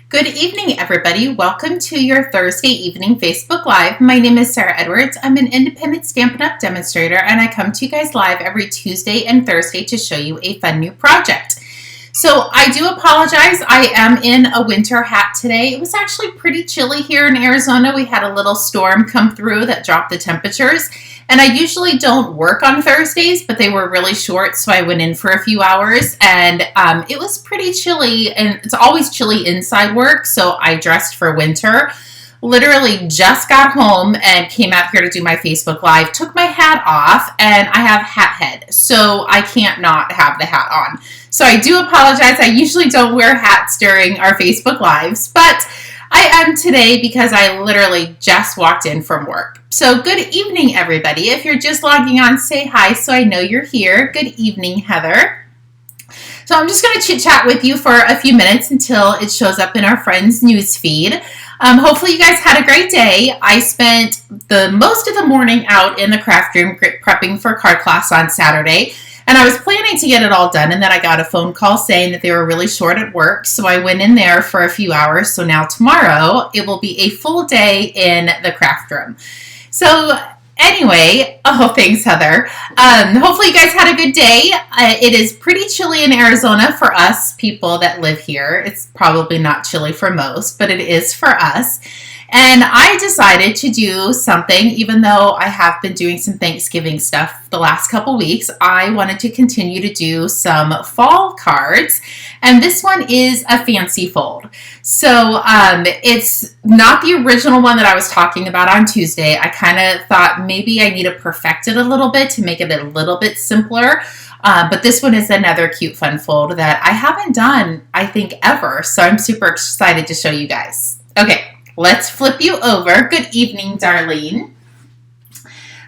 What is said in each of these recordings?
Good evening, everybody. Welcome to your Thursday evening Facebook Live. My name is Sarah Edwards. I'm an independent Stampin' Up demonstrator, and I come to you guys live every Tuesday and Thursday to show you a fun new project. So I do apologize. I am in a winter hat today. It was actually pretty chilly here in Arizona. We had a little storm come through that dropped the temperatures. And I usually don't work on Thursdays, but they were really short, so I went in for a few hours. And it was pretty chilly, and it's always chilly inside work, so I dressed for winter. Literally just got home and came out here to do my Facebook Live, took my hat off, and I have hat head, so I can't not have the hat on. So I do apologize. I usually don't wear hats during our Facebook Lives, but I am today because I literally just walked in from work. So good evening, everybody. If you're just logging on, say hi so I know you're here. Good evening, Heather. So I'm just going to chit chat with you for a few minutes until it shows up in our friends' news feed. Hopefully you guys had a great day. I spent the most of the morning out in the craft room prepping for card class on Saturday. And I was planning to get it all done, and then I got a phone call saying that they were really short at work, so I went in there for a few hours. So now tomorrow, it will be a full day in the craft room. So anyway, oh, thanks, Heather. Hopefully you guys had a good day. It is pretty chilly in Arizona for us people that live here. It's probably not chilly for most, but it is for us. And I decided to do something, even though I have been doing some Thanksgiving stuff the last couple weeks. I wanted to continue to do some fall cards, and this one is a fancy fold. So it's not the original one that I was talking about on Tuesday. I kind of thought maybe I need to perfect it a little bit to make it a little bit simpler. But this one is another cute fun fold that I haven't done, I think, ever. So I'm super excited to show you guys. Okay. Let's flip you over. Good evening, Darlene.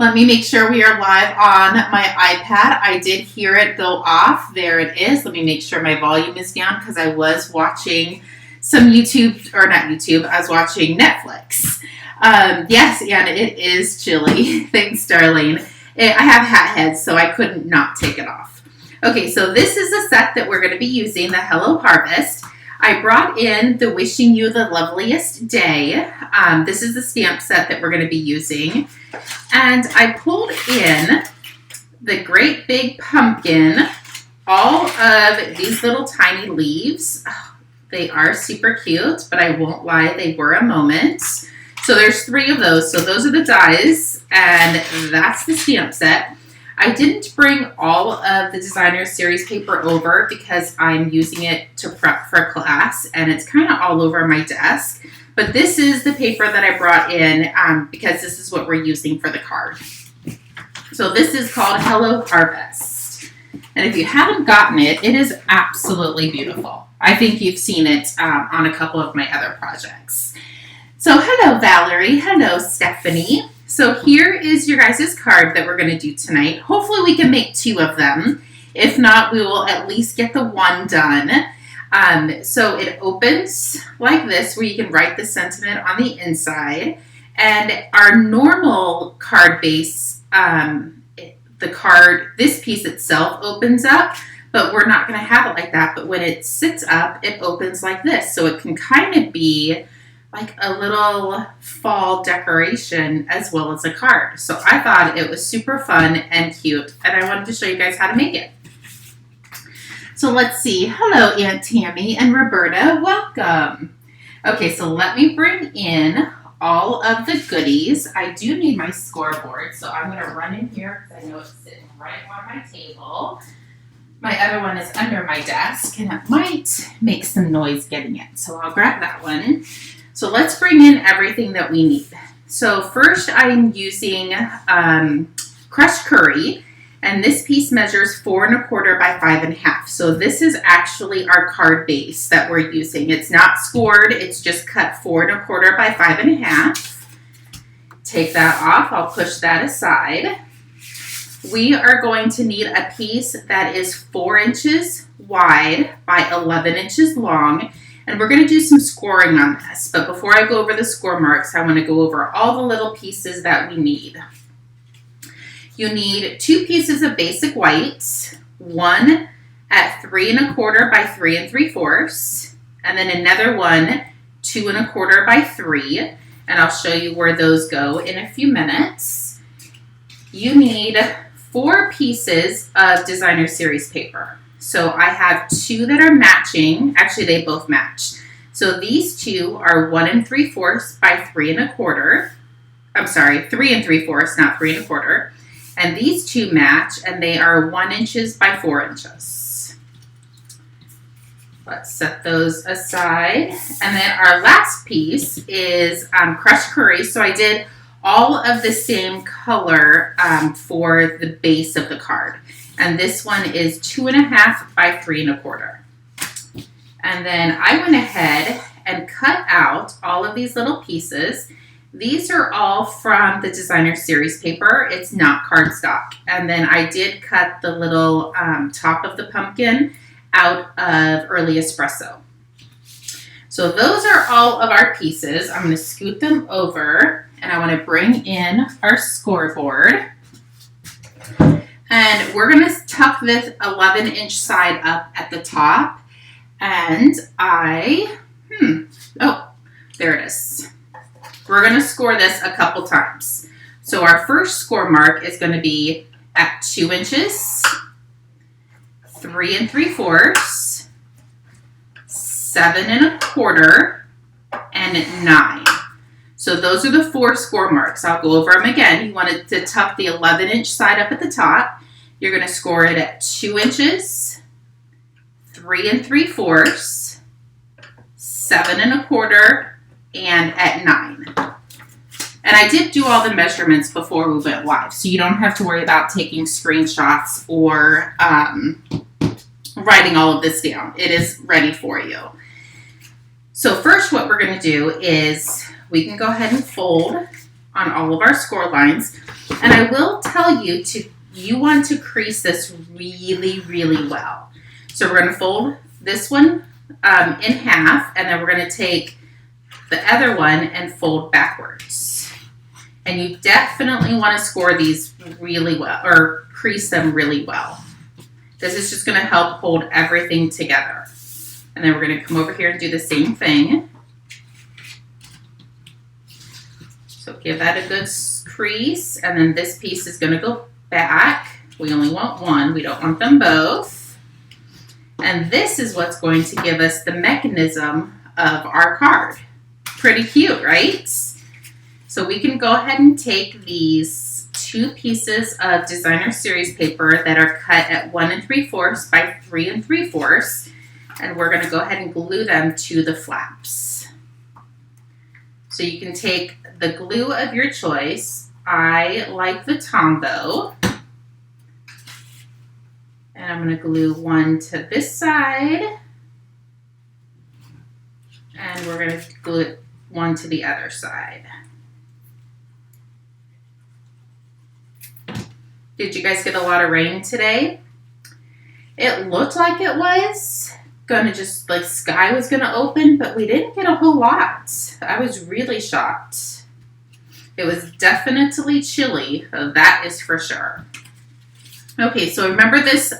Let me make sure we are live on my iPad. I did hear it go off. There it is. Let me make sure my volume is down because I was watching some YouTube, or not YouTube, I was watching Netflix. Yes, and it is chilly. Thanks, Darlene. I have hat heads, so I couldn't not take it off. Okay, so this is the set that we're going to be using, the Hello Harvest. I brought in the Wishing You the Loveliest Day. This is the stamp set that we're going to be using. And I pulled in the Great Big Pumpkin, all of these little tiny leaves. Oh, they are super cute, but I won't lie, they were a moment. So there's 3 of those. So those are the dies, and that's the stamp set. I didn't bring all of the designer series paper over because I'm using it to prep for class, and it's kind of all over my desk. But this is the paper that I brought in because this is what we're using for the card. So this is called Hello Harvest. And if you haven't gotten it, it is absolutely beautiful. I think you've seen it on a couple of my other projects. So hello, Valerie. Hello, Stephanie. So here is your guys' card that we're going to do tonight. Hopefully we can make 2 of them. If not, we will at least get the 1 done. So it opens like this, where you can write the sentiment on the inside. And our normal card base, this piece itself opens up, but we're not going to have it like that. But when it sits up, it opens like this. So it can kind of be like a little fall decoration as well as a card. So I thought it was super fun and cute, and I wanted to show you guys how to make it. So let's see. Hello, Aunt Tammy and Roberta. Welcome. Okay, so let me bring in all of the goodies. I do need my scoreboard, so I'm going to run in here because I know it's sitting right on my table. My other one is under my desk, and it might make some noise getting it. So I'll grab that one. So let's bring in everything that we need. So first I'm using crushed curry, and this piece measures 4 1/4 by 5 1/2. So this is actually our card base that we're using. It's not scored, it's just cut 4 1/4 by 5 1/2. Take that off, I'll push that aside. We are going to need a piece that is 4 inches wide by 11 inches long. And we're going to do some scoring on this. But before I go over the score marks, I want to go over all the little pieces that we need. You need 2 pieces of basic white, one at 3 1/4 by 3 3/4, and then another one 2 1/4 by 3, and I'll show you where those go in a few minutes. You need 4 pieces of designer series paper. So I have 2 that are matching. Actually, they both match. So these 2 are 1 3/4 by 3 1/4. I'm sorry, 3 3/4, not 3 1/4. And these 2 match, and they are 1 inches by 4 inches. Let's set those aside. And then our last piece is crushed curry. So I did all of the same color for the base of the card. And this one is 2 1/2 by 3 1/4. And then I went ahead and cut out all of these little pieces. These are all from the designer series paper. It's not cardstock. And then I did cut the little top of the pumpkin out of early espresso. So those are all of our pieces. I'm going to scoot them over, and I want to bring in our scoreboard. And we're going to tuck this 11-inch side up at the top. And oh, there it is. We're going to score this a couple times. So our first score mark is going to be at 2 inches, 3 3/4, 7 1/4, and 9. So those are the 4 score marks. I'll go over them again. You wanted to tuck the 11-inch side up at the top. You're going to score it at 2 inches, 3 3/4, 7 1/4, and at 9. And I did do all the measurements before we went live, so you don't have to worry about taking screenshots or writing all of this down. It is ready for you. So first what we're going to do is we can go ahead and fold on all of our score lines. And I will tell you you want to crease this really, really well. So we're going to fold this one in half, and then we're going to take the other one and fold backwards. And you definitely want to score these really well, or crease them really well. This is just going to help hold everything together. And then we're going to come over here and do the same thing. So give that a good crease, and then this piece is going to go back. We only want one. We don't want them both. And this is what's going to give us the mechanism of our card. Pretty cute, right? So we can go ahead and take these 2 pieces of designer series paper that are cut at 1 3/4 by 3 3/4, and we're going to go ahead and glue them to the flaps. So you can take the glue of your choice. I like the Tombow. And I'm going to glue one to this side. And we're going to glue one to the other side. Did you guys get a lot of rain today? It looked like it was gonna just, like, sky was gonna open, but we didn't get a whole lot. I was really shocked. It was definitely chilly, that is for sure. Okay, so remember this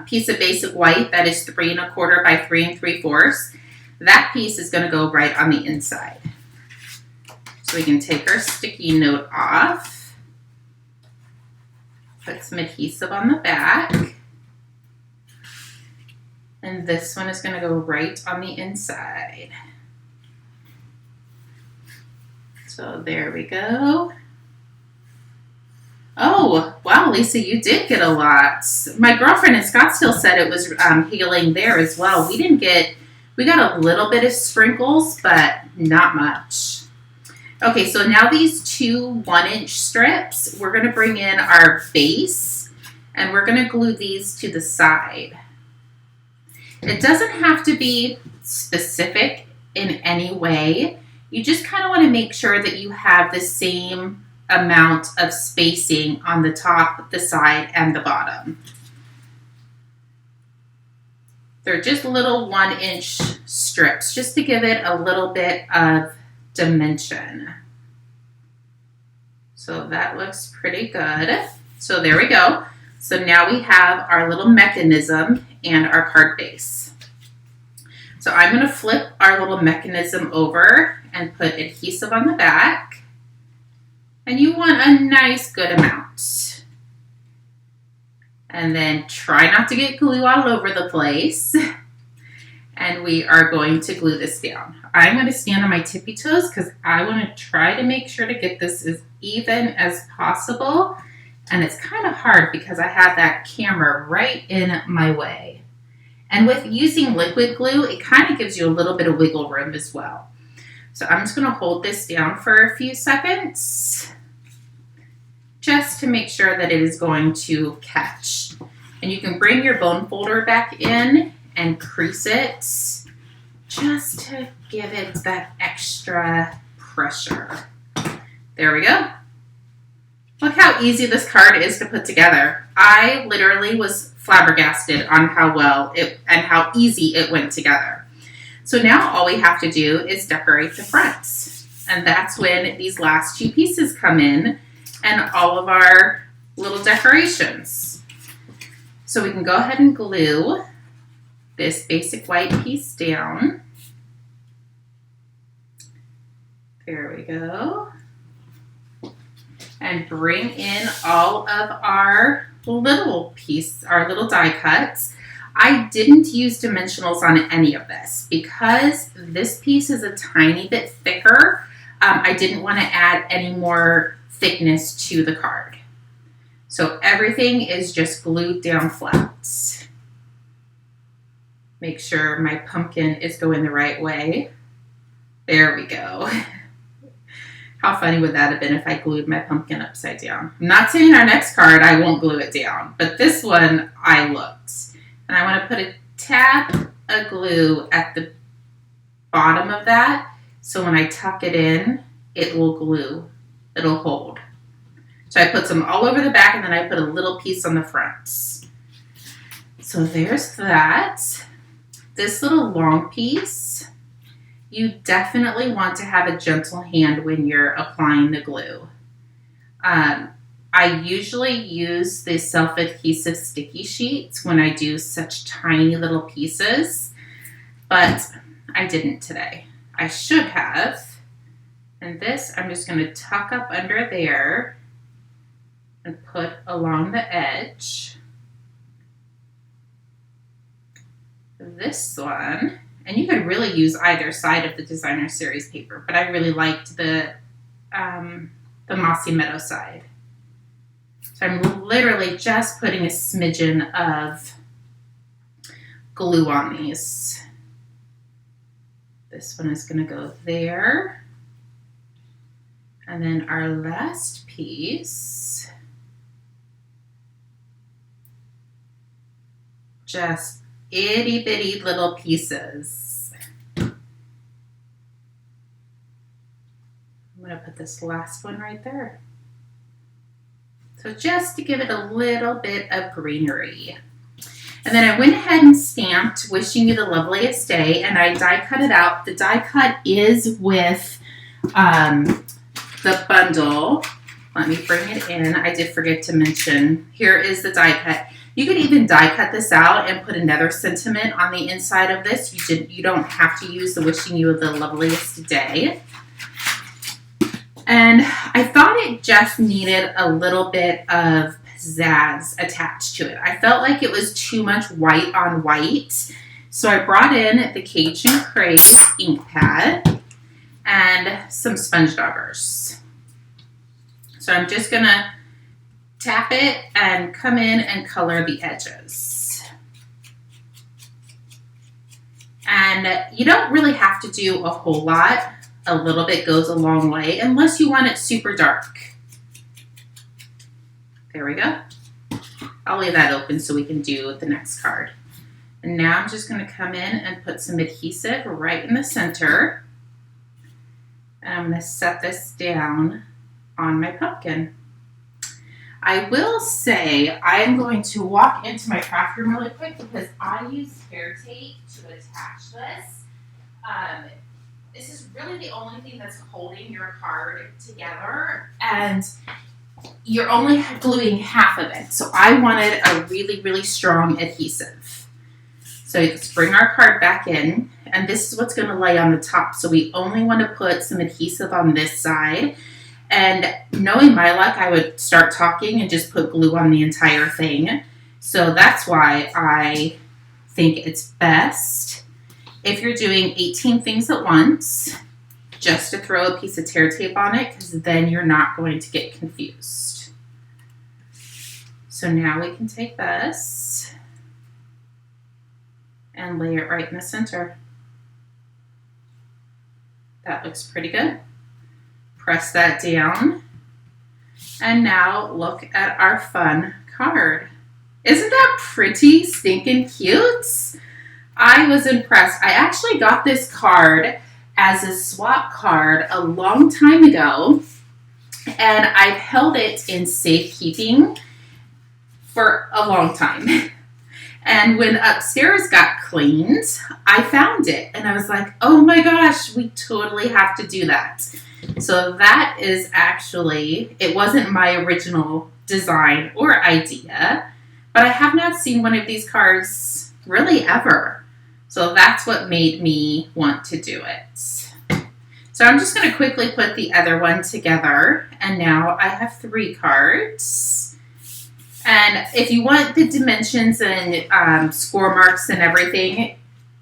piece of basic white that is 3 1/4 by 3 3/4? That piece is gonna go right on the inside. So we can take our sticky note off. Put some adhesive on the back. And this one is going to go right on the inside. So there we go. Oh, wow, Lisa, you did get a lot. My girlfriend in Scottsdale said it was healing there as well. We got a little bit of sprinkles, but not much. Okay, so now these 2 1-inch strips, we're going to bring in our base, and we're going to glue these to the side. It doesn't have to be specific in any way. You just kind of want to make sure that you have the same amount of spacing on the top, the side, and the bottom. They're just little 1-inch strips, just to give it a little bit of dimension. So that looks pretty good. So there we go. So now we have our little mechanism and our card base. So I'm going to flip our little mechanism over and put adhesive on the back. And you want a nice good amount. And then try not to get glue all over the place. And we are going to glue this down. I'm going to stand on my tippy toes because I want to try to make sure to get this as even as possible. And it's kind of hard because I have that camera right in my way. And with using liquid glue, it kind of gives you a little bit of wiggle room as well. So I'm just going to hold this down for a few seconds just to make sure that it is going to catch. And you can bring your bone folder back in and crease it just to give it that extra pressure. There we go. Look how easy this card is to put together. I literally was flabbergasted on how well it and how easy it went together. So now all we have to do is decorate the fronts. And that's when these last two pieces come in and all of our little decorations. So we can go ahead and glue this basic white piece down. There we go. And bring in all of our little die cuts. I didn't use dimensionals on any of this because this piece is a tiny bit thicker. I didn't want to add any more thickness to the card. So everything is just glued down flat. Make sure my pumpkin is going the right way. There we go. How funny would that have been if I glued my pumpkin upside down? I'm not saying our next card I won't glue it down, but this one I looked. And I want to put a tab of glue at the bottom of that, so when I tuck it in, it will glue. It'll hold. So I put some all over the back, and then I put a little piece on the fronts. So there's that. This little long piece, you definitely want to have a gentle hand when you're applying the glue. I usually use the self-adhesive sticky sheets when I do such tiny little pieces, but I didn't today. I should have. And this I'm just going to tuck up under there and put along the edge. This one, and you could really use either side of the designer series paper, but I really liked the Mossy Meadow side. So I'm literally just putting a smidgen of glue on these. This one is going to go there. And then our last piece, just itty bitty little pieces. I'm going to put this last one right there. So just to give it a little bit of greenery. And then I went ahead and stamped Wishing You the Loveliest Day, and I die cut it out. The die cut is with the bundle. Let me bring it in. I did forget to mention, here is the die cut. You could even die cut this out and put another sentiment on the inside of this. You don't have to use the Wishing You the Loveliest Day. And I thought it just needed a little bit of pizzazz attached to it. I felt like it was too much white on white. So I brought in the Cajun Craze ink pad and some sponge daubers. So I'm just going to tap it and come in and color the edges. And you don't really have to do a whole lot. A little bit goes a long way, unless you want it super dark. There we go. I'll leave that open so we can do the next card. And now I'm just going to come in and put some adhesive right in the center. And I'm going to set this down on my pumpkin. I will say I'm going to walk into my craft room really quick because I use hair tape to attach this. This is really the only thing that's holding your card together, and you're only gluing half of it. So I wanted a really, really strong adhesive. So let's bring our card back in, and this is what's going to lay on the top. So we only want to put some adhesive on this side. And knowing my luck, I would start talking and just put glue on the entire thing. So that's why I think it's best, if you're doing 18 things at once, just to throw a piece of tear tape on it, because then you're not going to get confused. So now we can take this and lay it right in the center. That looks pretty good. Press that down. And now look at our fun card. Isn't that pretty stinking cute? I was impressed. I actually got this card as a swap card a long time ago, and I've held it in safekeeping for a long time. And when upstairs got cleaned, I found it, and I was like, oh my gosh, we totally have to do that. So that is actually, it wasn't my original design or idea, but I have not seen one of these cards really ever. So that's what made me want to do it. So I'm just going to quickly put the other one together. And now I have 3 cards. And if you want the dimensions and score marks and everything,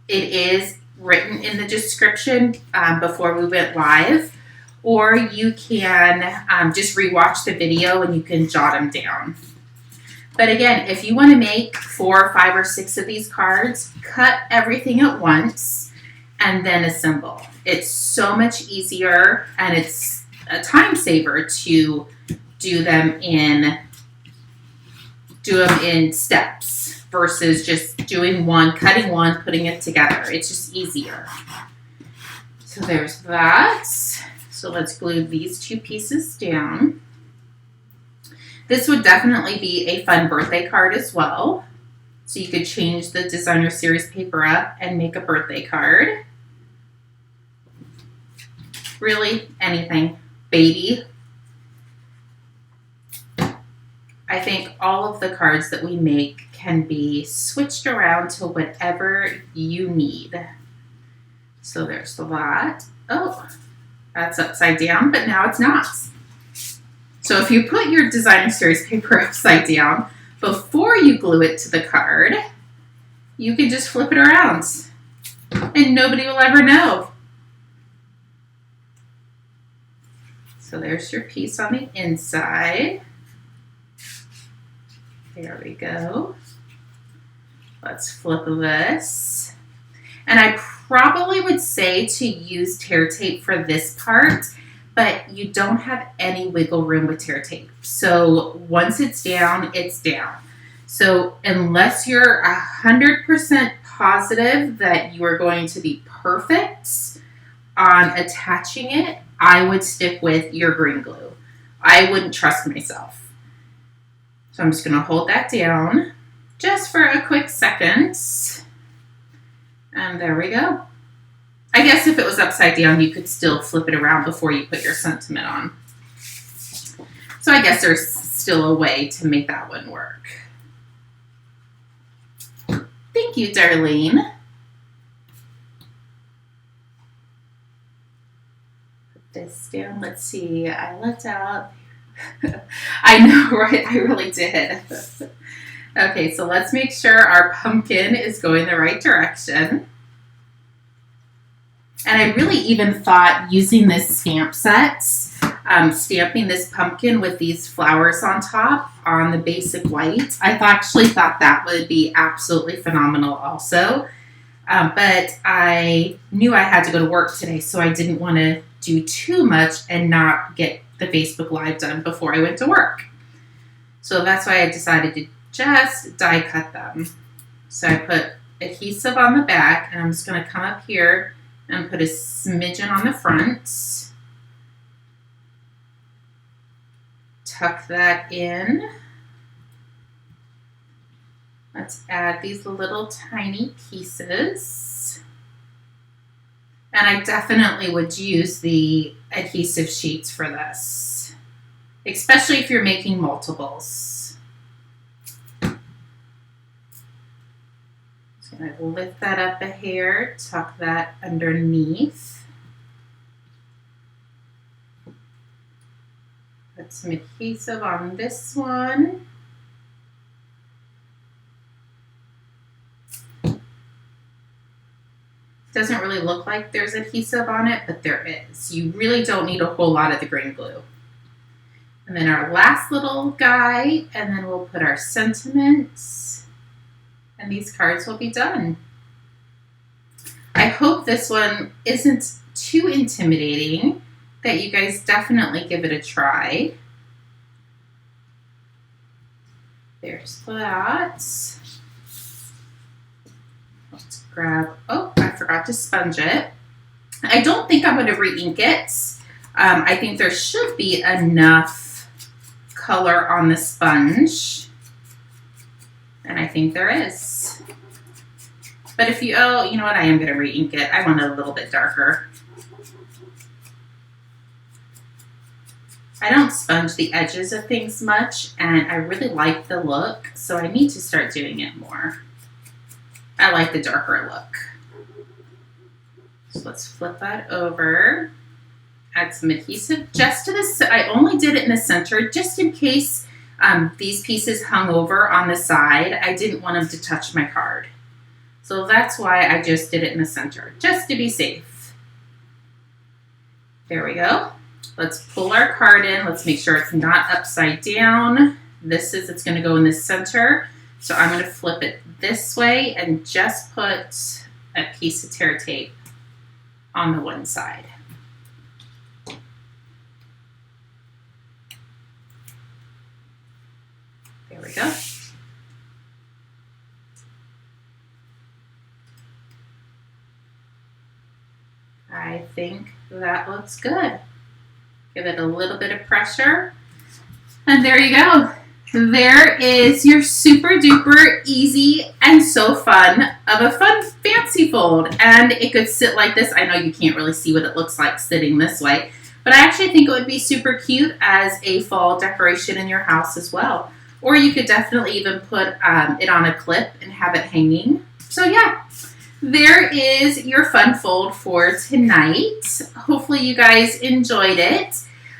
it is written in the description before we went live. Or you can just rewatch the video and you can jot them down. But again, if you want to make 4, 5, or 6 of these cards, cut everything at once and then assemble. It's so much easier, and it's a time saver to do them in steps versus just doing one, cutting one, putting it together. It's just easier. So there's that. So let's glue these 2 pieces down. This would definitely be a fun birthday card as well. So you could change the designer series paper up and make a birthday card. Really, anything. Baby. I think all of the cards that we make can be switched around to whatever you need. So there's that. Oh, that's upside down, but now it's not. So if you put your designer series paper upside down before you glue it to the card, you can just flip it around and nobody will ever know. So there's your piece on the inside. There we go. Let's flip this. And I probably would say to use tear tape for this part, but you don't have any wiggle room with tear tape. So once it's down, it's down. So unless you're 100% positive that you are going to be perfect on attaching it, I would stick with your green glue. I wouldn't trust myself. So I'm just going to hold that down just for a quick second. And there we go. I guess if it was upside down, you could still flip it around before you put your sentiment on. So I guess there's still a way to make that one work. Thank you, Darlene. Put this down. Let's see. I left out. I know, right? I really did. Okay, so let's make sure our pumpkin is going the right direction. And I really even thought using this stamp set, stamping this pumpkin with these flowers on top on the basic white, I actually thought that would be absolutely phenomenal also. But I knew I had to go to work today, so I didn't want to do too much and not get the Facebook Live done before I went to work. So that's why I decided to just die cut them. So I put adhesive on the back, and I'm just going to come up here and put a smidgen on the front. Tuck that in. Let's add these little tiny pieces. And I definitely would use the adhesive sheets for this, especially if you're making multiples. So I'm going to lift that up a hair, tuck that underneath. Put some adhesive on this one. Doesn't really look like there's adhesive on it, but there is. You really don't need a whole lot of the green glue. And then our last little guy, and then we'll put our sentiments, and these cards will be done. I hope this one isn't too intimidating, that you guys definitely give it a try. There's that. Let's grab, oh, I forgot to sponge it. I don't think I'm going to re-ink it. I think there should be enough color on the sponge, and I think there is. But if you, oh, you know what, I am going to re-ink it. I want it a little bit darker. I don't sponge the edges of things much, and I really like the look, so I need to start doing it more. I like the darker look. So let's flip that over. Add some adhesive just to this. I only did it in the center just in case these pieces hung over on the side. I didn't want them to touch my card. So that's why I just did it in the center, just to be safe. There we go. Let's pull our card in. Let's make sure it's not upside down. It's going to go in the center. So I'm going to flip it this way and just put a piece of tear tape on the one side. There we go. I think that looks good. Give it a little bit of pressure. And there you go. There is your super duper easy and so fun of a fun fancy fold. And it could sit like this. I know you can't really see what it looks like sitting this way, but I actually think it would be super cute as a fall decoration in your house as well. Or you could definitely even put it on a clip and have it hanging. So yeah, there is your fun fold for tonight. Hopefully you guys enjoyed it.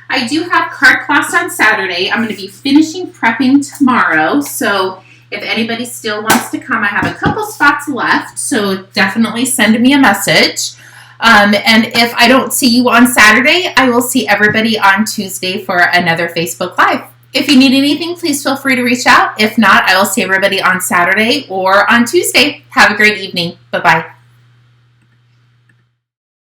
I do have card class on Saturday. I'm going to be finishing prepping tomorrow. So if anybody still wants to come, I have a couple spots left. So definitely send me a message. And if I don't see you on Saturday, I will see everybody on Tuesday for another Facebook Live. If you need anything, please feel free to reach out. If not, I will see everybody on Saturday or on Tuesday. Have a great evening. Bye-bye.